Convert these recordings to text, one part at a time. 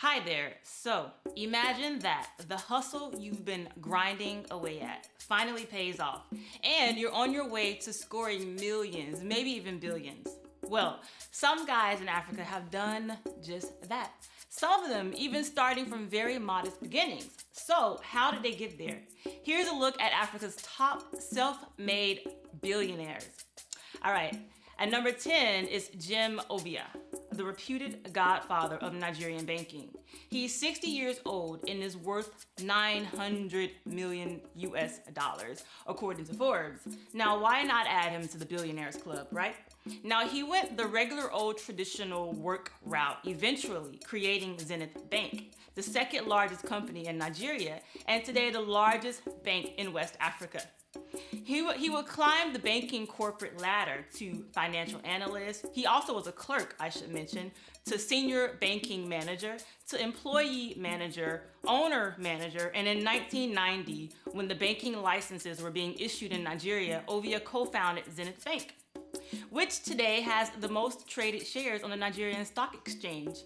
Hi there. So, imagine that the hustle you've been grinding away at finally pays off, and you're on your way to scoring millions, maybe even billions. Well, some guys in Africa have done just that. Some of them even starting from very modest beginnings. So, how did they get there? Here's a look at Africa's top self made billionaires. All right, at number 10 is Jim Obia, the reputed godfather of Nigerian banking. He's 60 years old and is worth 900 million US dollars, according to Forbes. Now, why not add him to the Billionaires Club, right? Now, he went the regular old traditional work route, eventually creating Zenith Bank, the second largest company in Nigeria, and today the largest bank in West Africa. He would climb the banking corporate ladder to financial analyst. He also was a clerk, I should mention, to senior banking manager, to employee manager, owner manager, and in 1990, when the banking licenses were being issued in Nigeria, Ovia co-founded Zenith Bank, which today has the most traded shares on the Nigerian Stock Exchange.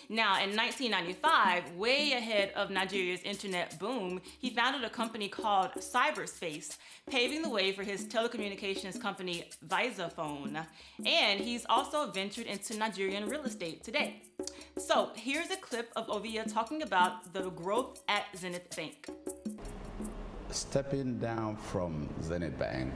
Now, in 1995, way ahead of Nigeria's internet boom, he founded a company called Cyberspace, paving the way for his telecommunications company Visaphone. And he's also ventured into Nigerian real estate today. So, here's a clip of Ovia talking about the growth at Zenith Bank. Stepping down from Zenith Bank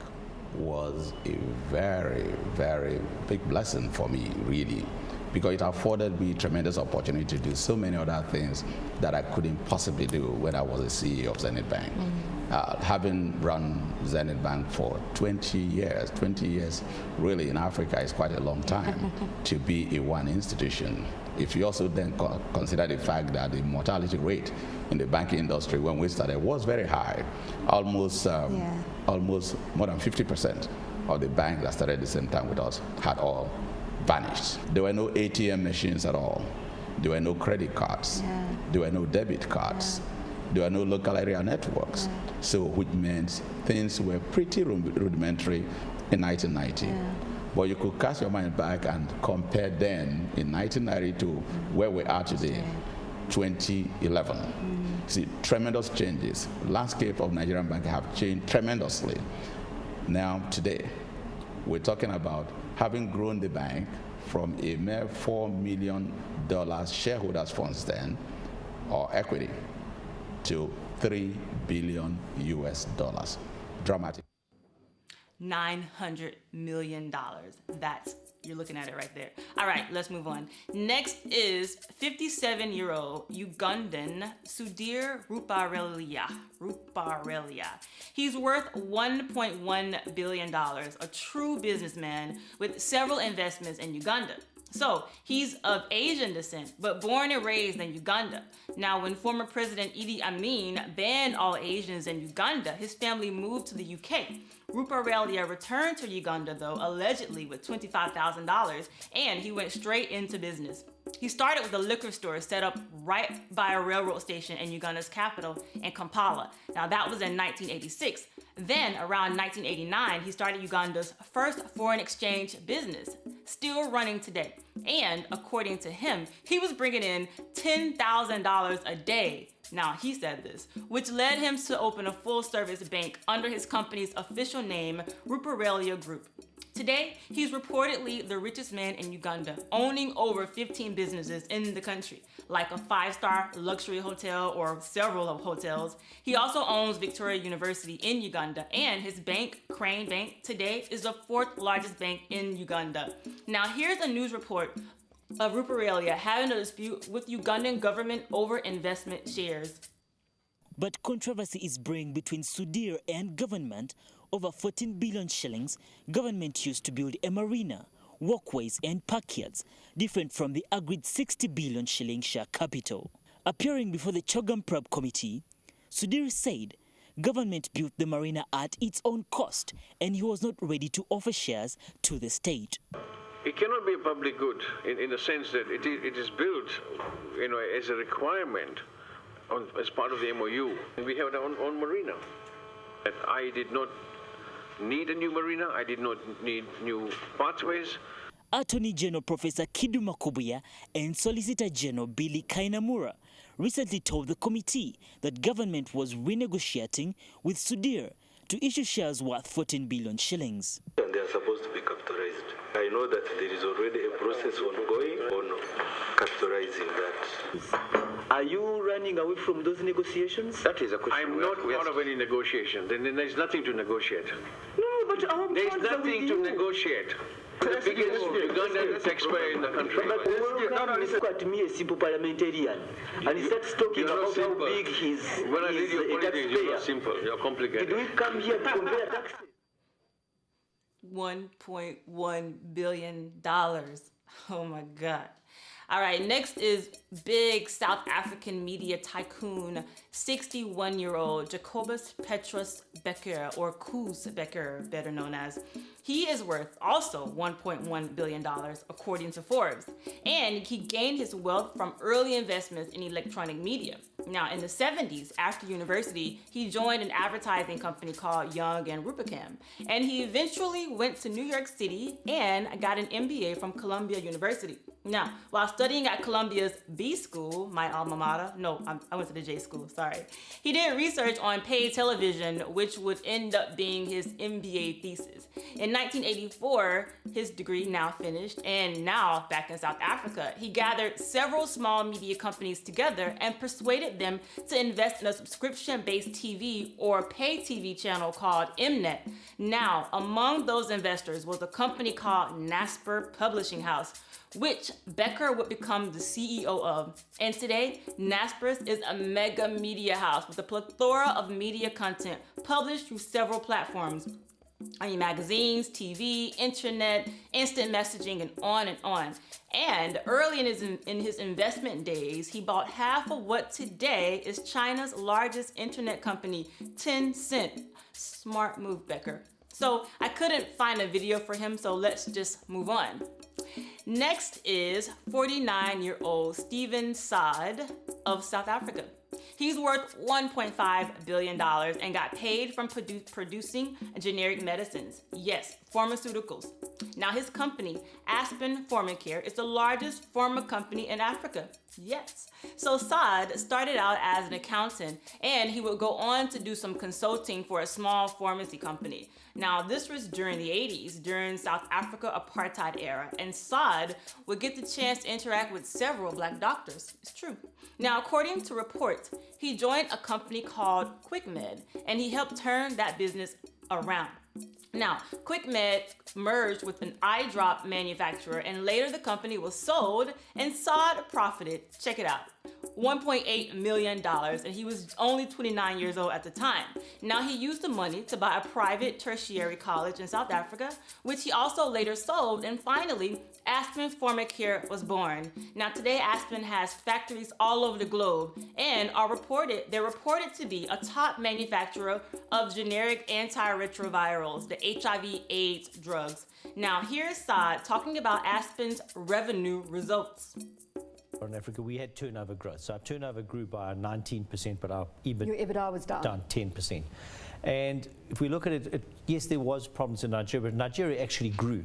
was a very, very big blessing for me, really, because it afforded me tremendous opportunity to do so many other things that I couldn't possibly do when I was a CEO of Zenith Bank. Having run Zenith Bank for 20 years really in Africa is quite a long time to be in one institution. If you also then consider the fact that the mortality rate in the banking industry when we started was very high, almost more than 50% of the banks that started at the same time with us had all vanished. There were no ATM machines at all. There were no credit cards. There were no debit cards. There were no local area networks. So which meant things were pretty rudimentary in 1990. But you could cast your mind back and compare then in 1990 to where we are today, 2011. See, tremendous changes. Landscape of Nigerian banking have changed tremendously. Now, today, we're talking about having grown the bank from a mere $4 million shareholders funds then, or equity, to $3 billion US dollars. Dramatic. $900 million. You're looking at it right there. All right, let's move on. Next is 57-year-old Ugandan Sudhir Ruparelia. He's worth $1.1 billion, a true businessman with several investments in Uganda. So, he's of Asian descent, but born and raised in Uganda. Now, when former President Idi Amin banned all Asians in Uganda, his family moved to the UK. Ruparelia returned to Uganda, though, allegedly with $25,000, and he went straight into business. He started with a liquor store set up right by a railroad station in Uganda's capital, in Kampala. Now, that was in 1986. Then, around 1989, he started Uganda's first foreign exchange business, still running today. And according to him, he was bringing in $10,000 a day. Now, he said this, which led him to open a full-service bank under his company's official name, Ruparelia Group. Today, he's reportedly the richest man in Uganda, owning over 15 businesses in the country, like a 5-star luxury hotel or several of hotels. He also owns Victoria University in Uganda, and his bank, Crane Bank, today is the 4th largest bank in Uganda. Now, here's a news report of Ruparelia having a dispute with Ugandan government over investment shares. But controversy is brewing between Sudhir and government over 14 billion shillings government used to build a marina, walkways and parkyards, different from the agreed 60 billion shilling share capital. Appearing before the Chogam Probe Committee, Sudhir said government built the marina at its own cost and he was not ready to offer shares to the state. It cannot be a public good in the sense that it is built, as a requirement as part of the MOU. We have our own marina. I did not need a new marina. I did not need new pathways. Attorney General Professor Kiduma Kobuya and Solicitor General Billy Kainamura recently told the committee that government was renegotiating with Sudir to issue shares worth 14 billion shillings. And they are supposed to be capitalized. I know that there is already a process ongoing on capitalizing that. Are you running away from those negotiations? That is a question. I'm not part of any negotiation. Then there's nothing to negotiate. No, but our There's funds are with nothing to you. negotiate. The biggest Ugandan taxpayer in the country. Look at me, a simple parliamentarian, and he starts talking You're not about how simple. big his When I read your a politics, you're not taxpayer. simple. You're complicated. Did we come here to compare taxes? $1.1 billion. Oh my God. All right, next is big South African media tycoon, 61-year-old Jacobus Petrus Becker, or Koos Becker, better known as. He is worth also $1.1 billion, according to Forbes. And he gained his wealth from early investments in electronic media. Now, in the 70s, after university, he joined an advertising company called Young and Rubicam. And he eventually went to New York City and got an MBA from Columbia University. Now, while studying at Columbia's B School, my alma mater, no, I went to the J School, sorry. He did research on paid television, which would end up being his MBA thesis. In 1984, his degree now finished, and now back in South Africa, he gathered several small media companies together and persuaded them to invest in a subscription-based TV or pay TV channel called Mnet. Now, among those investors was a company called Naspers Publishing House, which Becker would become the CEO of. And today, Naspers is a mega media house with a plethora of media content published through several platforms. Magazines, TV, internet, instant messaging, and on and on. And early in his investment days, he bought half of what today is China's largest internet company, Tencent. Smart move, Becker. So I couldn't find a video for him, so let's just move on. Next is 49-year-old Stephen Saad of South Africa. He's worth $1.5 billion and got paid from producing generic medicines. Yes, pharmaceuticals. Now his company, Aspen Pharmacare, is the largest pharma company in Africa. Yes. So Saad started out as an accountant, and he would go on to do some consulting for a small pharmacy company. Now this was during the 80s, during South Africa apartheid era, and Saad would get the chance to interact with several black doctors. It's true. Now, according to reports, he joined a company called QuickMed, and he helped turn that business around. Now, QuickMed merged with an eye drop manufacturer, and later the company was sold, and Saad profited, check it out, $1.8 million, and he was only 29 years old at the time. Now, he used the money to buy a private tertiary college in South Africa, which he also later sold, and finally, Aspen Pharmacare was born. Now, today, Aspen has factories all over the globe, and they're reported to be a top manufacturer of generic antiretrovirals, the HIV/AIDS drugs. Now, here's Saad talking about Aspen's revenue results. In Africa, we had turnover growth. So our turnover grew by 19%, but our Your EBITDA was down. 10%. And if we look at it, yes, there was problems in Nigeria, but Nigeria actually grew.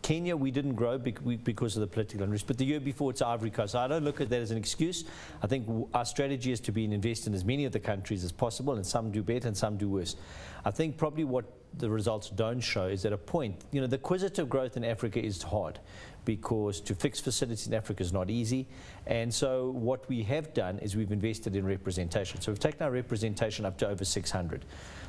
Kenya, we didn't grow because of the political unrest, but the year before it's Ivory Coast. So I don't look at that as an excuse. I think our strategy is to invest in as many of the countries as possible, and some do better and some do worse. I think probably what the results don't show is at a point, the acquisitive growth in Africa is hard because to fix facilities in Africa is not easy. And so what we have done is we've invested in representation. So we've taken our representation up to over 600.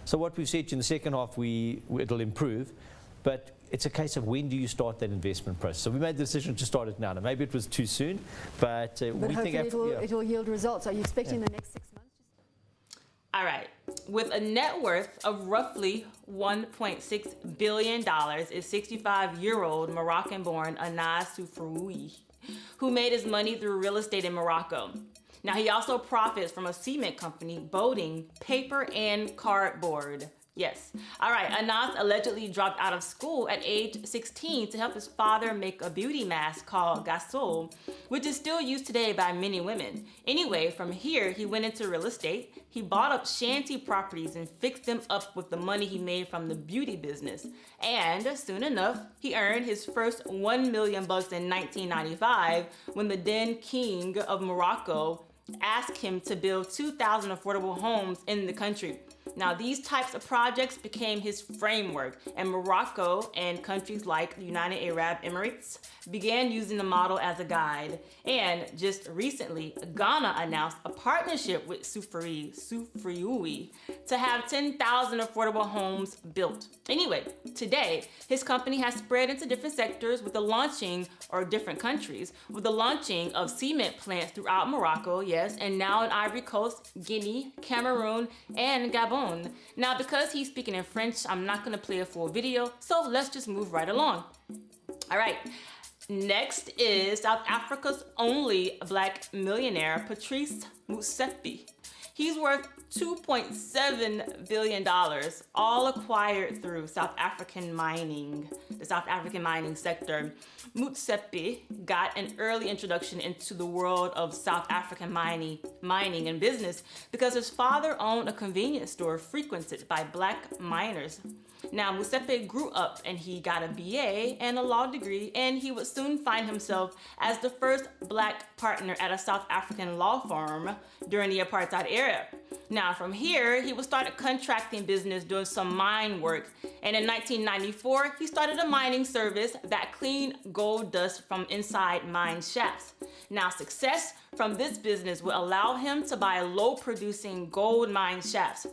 So what we've said in the second half, it'll improve, but it's a case of when do you start that investment process. So we made the decision to start it now. Now maybe it was too soon, but we think it'll yield results. Are you expecting the next 6 months? All right. With a net worth of roughly $1.6 billion is 65-year-old Moroccan-born Anas Soufroui, who made his money through real estate in Morocco. Now, he also profits from a cement company, boating, paper, and cardboard. Yes. All right. Anas allegedly dropped out of school at age 16 to help his father make a beauty mask called Gasol, which is still used today by many women. Anyway, from here, he went into real estate. He bought up shanty properties and fixed them up with the money he made from the beauty business. And soon enough, he earned his first $1 million in 1995 when the then king of Morocco asked him to build 2,000 affordable homes in the country. Now, these types of projects became his framework, and Morocco and countries like the United Arab Emirates began using the model as a guide. And just recently, Ghana announced a partnership with Sufriui to have 10,000 affordable homes built. Anyway, today, his company has spread into different sectors with the launching, or different countries, with the launching of cement plants throughout Morocco, yes, and now in Ivory Coast, Guinea, Cameroon, and Gabon. Now, because he's speaking in French, I'm not gonna play a full video, so let's just move right along. All right, next is South Africa's only black millionaire, Patrice Motsepe. He's worth $2.7 billion, all acquired through South African mining, the South African mining sector. Motsepe got an early introduction into the world of South African mining and business because his father owned a convenience store frequented by black miners. Now, Motsepe grew up and he got a BA and a law degree, and he would soon find himself as the first black partner at a South African law firm during the apartheid era. Now, from here, he would start contracting business doing some mine work, and in 1994, he started a mining service that cleaned gold dust from inside mine shafts. Now, success from this business would allow him to buy low-producing gold mine shafts,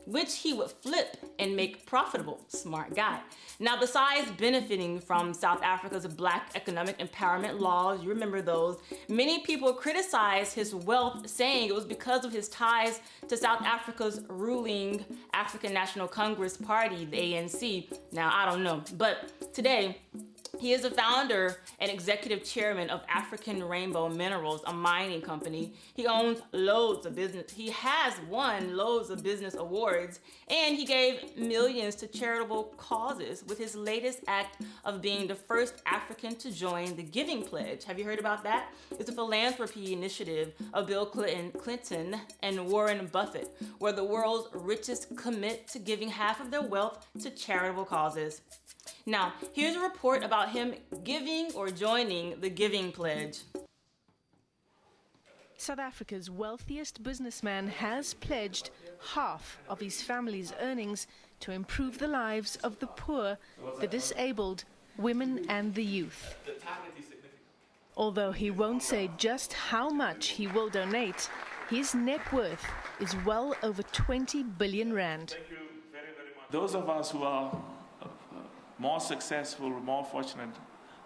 which he would flip and make profitable. Smart guy. Now, besides benefiting from South Africa's black economic empowerment laws, you remember those, many people criticized his wealth, saying it was because of his ties to South Africa's ruling African National Congress Party, the ANC. Now, I don't know, but today, he is the founder and executive chairman of African Rainbow Minerals, a mining company. He owns loads of business. He has won loads of business awards, and he gave millions to charitable causes with his latest act of being the first African to join the Giving Pledge. Have you heard about that? It's a philanthropy initiative of Bill Clinton and Warren Buffett, where the world's richest commit to giving half of their wealth to charitable causes. Now, here's a report about him giving or joining the Giving Pledge. South Africa's wealthiest businessman has pledged half of his family's earnings to improve the lives of the poor, the disabled, women and the youth. Although he won't say just how much he will donate, his net worth is well over 20 billion rand. Those of us who are more successful, more fortunate,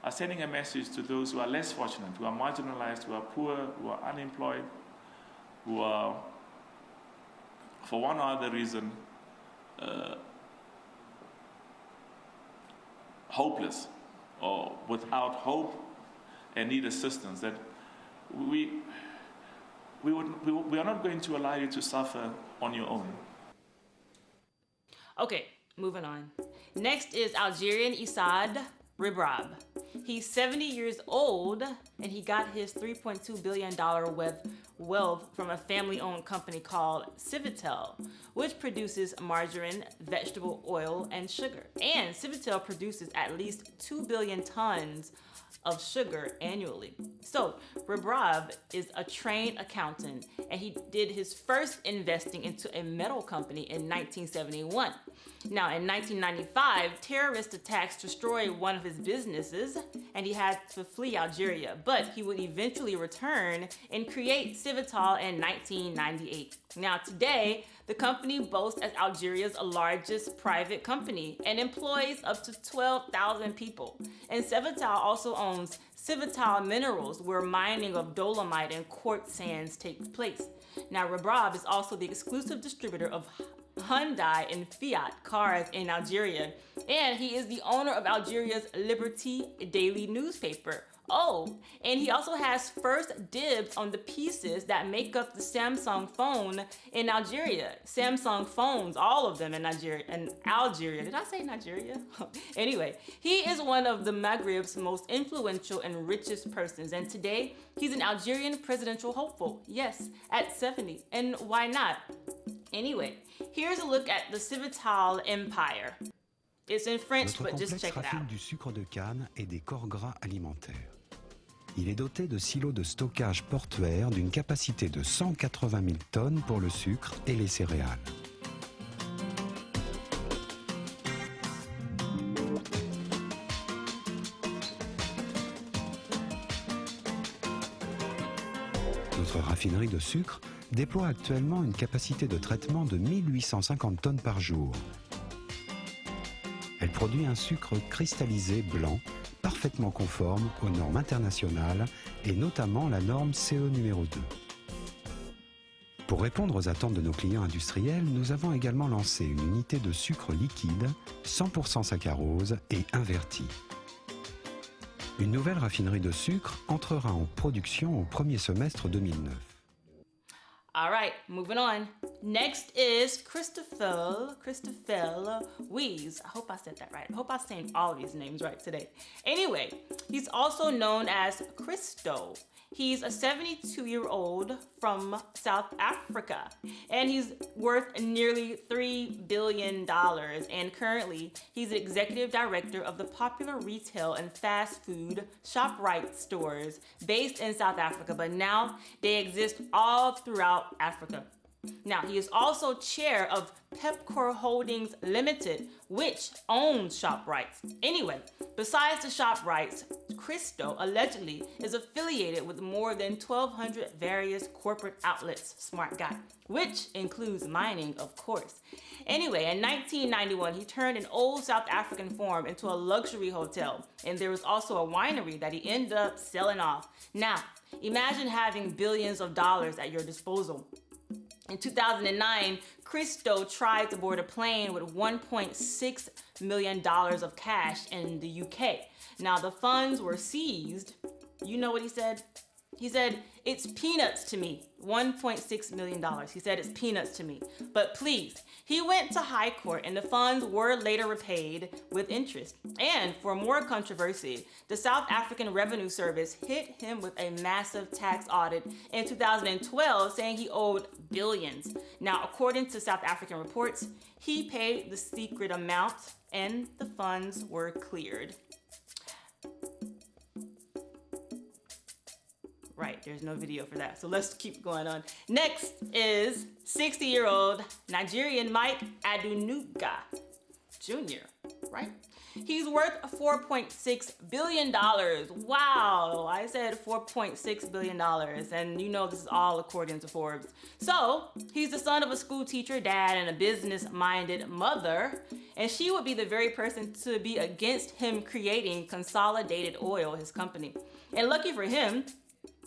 are sending a message to those who are less fortunate, who are marginalized, who are poor, who are unemployed, who are, for one or other reason, hopeless or without hope and need assistance, that we are not going to allow you to suffer on your own. Okay, moving on. Next is Algerian Issad Ribrab. He's 70 years old, and he got his $3.2 billion wealth from a family-owned company called Civitel, which produces margarine, vegetable oil, and sugar. And Civitel produces at least 2 billion tons of sugar annually. So Ribrab is a trained accountant, and he did his first investing into a metal company in 1971. Now, in 1995, terrorist attacks destroyed one of his businesses, and he had to flee Algeria, but he would eventually return and create Civital in 1998. Now, today, the company boasts as Algeria's largest private company and employs up to 12,000 people. And Civital also owns Civital Minerals, where mining of dolomite and quartz sands takes place. Now, Ribrab is also the exclusive distributor of Hyundai, and Fiat cars in Algeria. And he is the owner of Algeria's Liberty daily newspaper. Oh, and he also has first dibs on the pieces that make up the Samsung phone in Algeria. Samsung phones, all of them in Algeria. Did I say Nigeria? Anyway, he is one of the Maghreb's most influential and richest persons. And today, he's an Algerian presidential hopeful. Yes, at 70. And why not? Anyway, here's a look at the Civital Empire. It's in French, but just check it out. Notre complexe trafique du sucre de canne et des corps gras alimentaires. Il est doté de silos de stockage portuaires d'une capacité de 180 000 tonnes pour le sucre et les céréales. Notre raffinerie de sucre déploie actuellement une capacité de traitement de 1850 tonnes par jour. Elle produit un sucre cristallisé blanc, parfaitement conforme aux normes internationales et notamment la norme CO numéro 2. Pour répondre aux attentes de nos clients industriels, nous avons également lancé une unité de sucre liquide, 100% saccharose et inverti. Une nouvelle raffinerie de sucre entrera en production au premier semestre 2009. All right, moving on. Next is Christopher Weiss. I hope I said that right. I hope I'm saying all of these names right today. Anyway, he's also known as Christo. He's a 72-year-old from South Africa, and he's worth nearly $3 billion. And currently, he's the executive director of the popular retail and fast food ShopRite stores based in South Africa, but now they exist all throughout Africa. Now, he is also chair of Pepcor Holdings Limited, which owns ShopRite. Anyway, besides the ShopRites, Christo allegedly is affiliated with more than 1,200 various corporate outlets, smart guy, which includes mining, of course. Anyway, in 1991, he turned an old South African farm into a luxury hotel, and there was also a winery that he ended up selling off. Now, imagine having billions of dollars at your disposal. In 2009, Christo tried to board a plane with $1.6 million of cash in the UK. Now, the funds were seized. You know what he said? He said, "It's peanuts to me." $1.6 million. He said, "It's peanuts to me." But please, he went to high court and the funds were later repaid with interest. And for more controversy, the South African Revenue Service hit him with a massive tax audit in 2012, saying he owed billions. Now, according to South African reports, he paid the secret amount and the funds were cleared. Right, there's no video for that, so let's keep going on. Next is 60-year-old Nigerian Mike Adenuga Jr., right? He's worth $4.6 billion. Wow, I said $4.6 billion, and you know this is all according to Forbes. So, he's the son of a school teacher, dad, and a business-minded mother, and she would be the very person to be against him creating Consolidated Oil, his company. And lucky for him,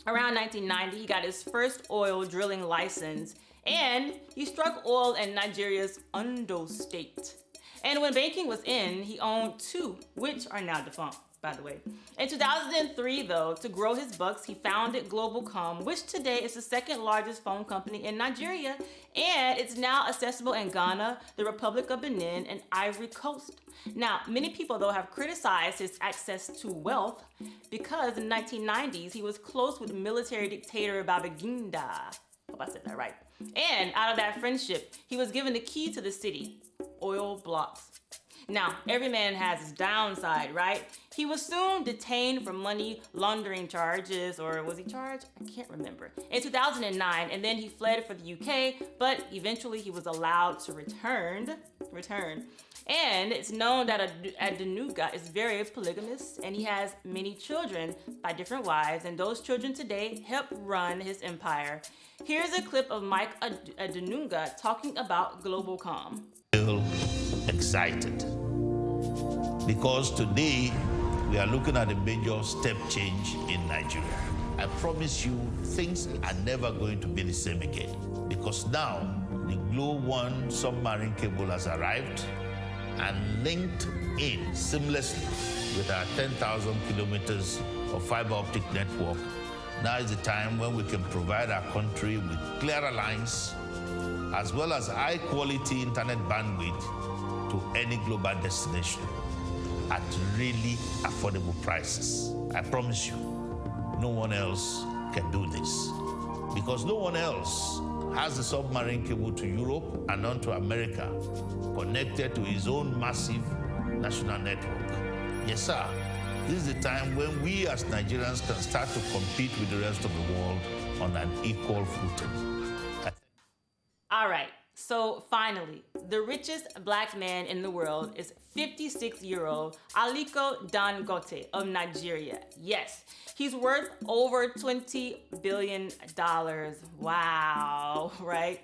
around 1990, he got his first oil drilling license, and he struck oil in Nigeria's Ondo state. And when banking was in, he owned two, which are now defunct, by the way. In 2003, though, to grow his bucks, he founded Globalcom, which today is the second largest phone company in Nigeria, and it's now accessible in Ghana, the Republic of Benin, and Ivory Coast. Now, many people, though, have criticized his access to wealth because in the 1990s, he was close with military dictator Babangida. Hope I said that right. And out of that friendship, he was given the key to the city, oil blocks. Now, every man has his downside, right? He was soon detained for money laundering charges, or was he charged? I can't remember. In 2009, and then he fled for the UK, but eventually he was allowed to return. And it's known that Adenuga is very polygamous, and he has many children by different wives, and those children today help run his empire. Here's a clip of Mike Adenuga talking about Globalcom. Excited because today we are looking at a major step change in Nigeria. I promise you, things are never going to be the same again, because now the Glow 1 submarine cable has arrived and linked in seamlessly with our 10,000 kilometers of fiber optic network. Now is the time when we can provide our country with clearer lines as well as high-quality internet bandwidth to any global destination at really affordable prices. I promise you, no one else can do this because no one else has the submarine cable to Europe and on to America connected to his own massive national network. Yes, sir. This is the time when we as Nigerians can start to compete with the rest of the world on an equal footing. All right, so finally, the richest black man in the world is 56-year-old Aliko Dangote of Nigeria. Yes, he's worth over $20 billion. Wow, right?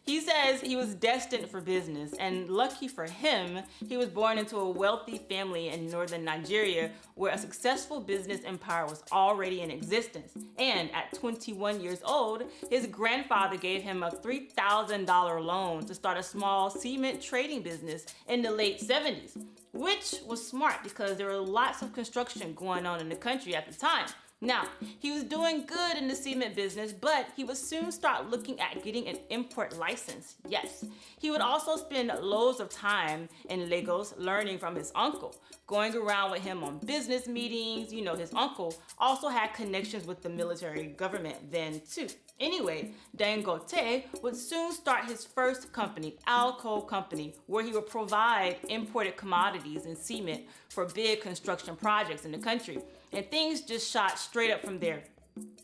He says he was destined for business, and lucky for him, he was born into a wealthy family in northern Nigeria where a successful business empire was already in existence. And at 21 years old, his grandfather gave him a $3,000 loan to start a small cement trading business in the late 70s, which was smart because there were lots of construction going on in the country at the time. Now, he was doing good in the cement business, but he would soon start looking at getting an import license. Yes, he would also spend loads of time in Lagos learning from his uncle, going around with him on business meetings. You know, his uncle also had connections with the military government then too. Anyway, Dangote would soon start his first company, Alco Company, where he would provide imported commodities and cement for big construction projects in the country. And things just shot straight up from there.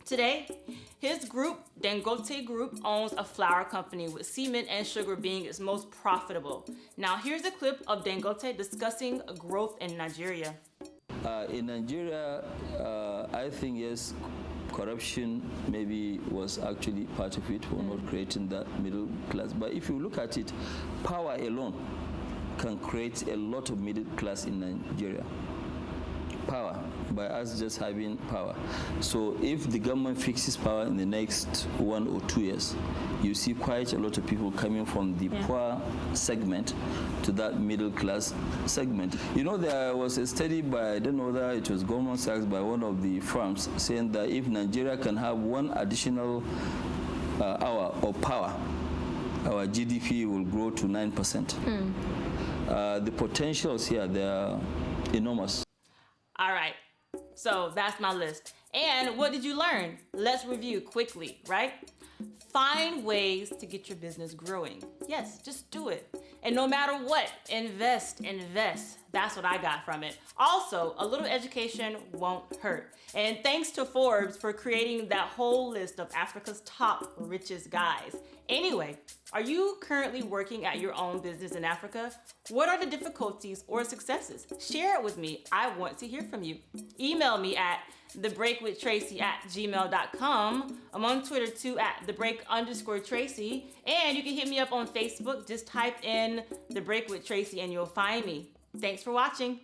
Today, his group, Dangote Group, owns a flour company with cement and sugar being its most profitable. Now, here's a clip of Dangote discussing growth in Nigeria. In Nigeria, I think, yes, corruption maybe was actually part of it for not creating that middle class. But if you look at it, power alone can create a lot of middle class in Nigeria. Power, by us just having power. So if the government fixes power in the next 1 or 2 years, you see quite a lot of people coming from the poor segment to that middle class segment. You know, there was a study by, I don't know whether it was Goldman Sachs, by one of the firms, saying that if Nigeria can have one additional hour of power, our GDP will grow to 9%. The potentials here, they are enormous. All right, so that's my list. And what did you learn? Let's review quickly, right? Find ways to get your business growing. Yes, just do it. And no matter what, invest. That's what I got from it. Also, a little education won't hurt. And thanks to Forbes for creating that whole list of Africa's top richest guys. Anyway, are you currently working at your own business in Africa? What are the difficulties or successes? Share it with me. I want to hear from you. Email me at thebreakwithtracy@gmail.com. I'm on Twitter too at @thebreak_Tracy. And you can hit me up on Facebook. Just type in The Break with Tracy and you'll find me. Thanks for watching.